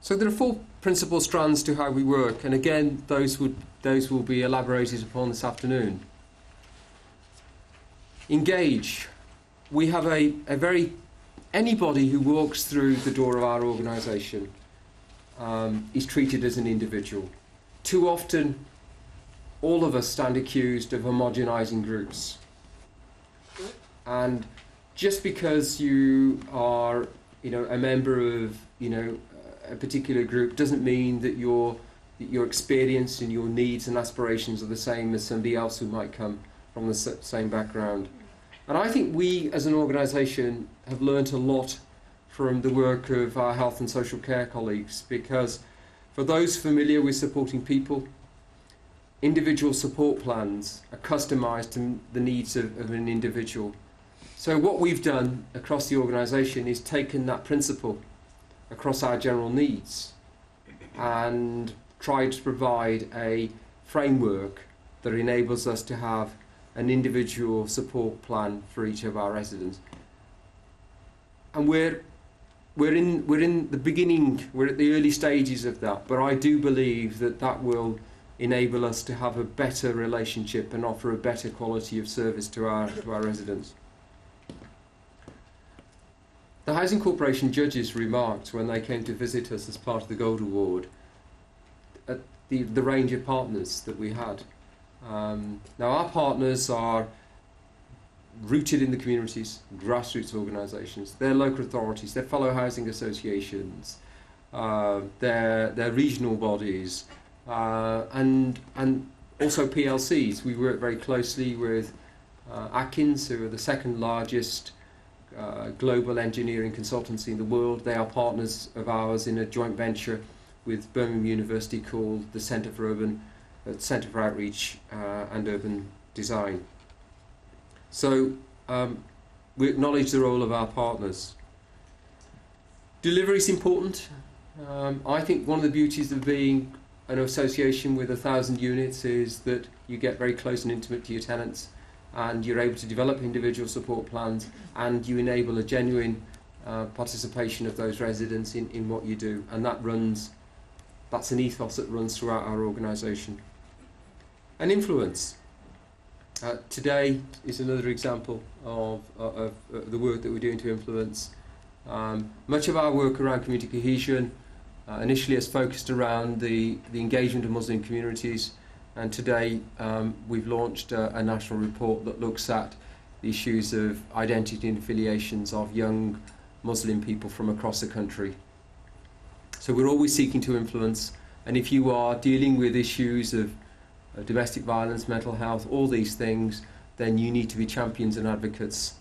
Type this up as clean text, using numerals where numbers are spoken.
So there are four principal strands to how we work, and again, those will be elaborated upon this afternoon. Engage. We have anybody who walks through the door of our organisation is treated as an individual. Too often, all of us stand accused of homogenising groups. And just because you are, a member of, a particular group doesn't mean that your experience and your needs and aspirations are the same as somebody else who might come from the same background. And I think we as an organisation have learnt a lot from the work of our health and social care colleagues, because for those familiar with supporting people, individual support plans are customised to the needs of an individual. So what we've done across the organisation is taken that principle across our general needs and tried to provide a framework that enables us to have an individual support plan for each of our residents. And we're in the beginning, we're at the early stages of that, but I do believe that will enable us to have a better relationship and offer a better quality of service to our residents. The Housing Corporation judges remarked when they came to visit us as part of the Gold Award at the range of partners that we had. Now our partners are rooted in the communities, grassroots organisations, they're local authorities, they're fellow housing associations, they're regional bodies, and also PLCs. We work very closely with Atkins, who are the second largest global engineering consultancy in the world. They are partners of ours in a joint venture with Birmingham University called the Centre for Outreach and Urban Design. So we acknowledge the role of our partners. Delivery is important. I think one of the beauties of being an association with 1,000 units is that you get very close and intimate to your tenants, and you're able to develop individual support plans, and you enable a genuine participation of those residents in what you do, and that's an ethos that runs throughout our organisation. And influence. Today is another example of the work that we're doing to influence. Much of our work around community cohesion initially has focused around the engagement of Muslim communities, and today we've launched a national report that looks at the issues of identity and affiliations of young Muslim people from across the country. So we're always seeking to influence, and if you are dealing with issues of domestic violence, mental health, all these things, then you need to be champions and advocates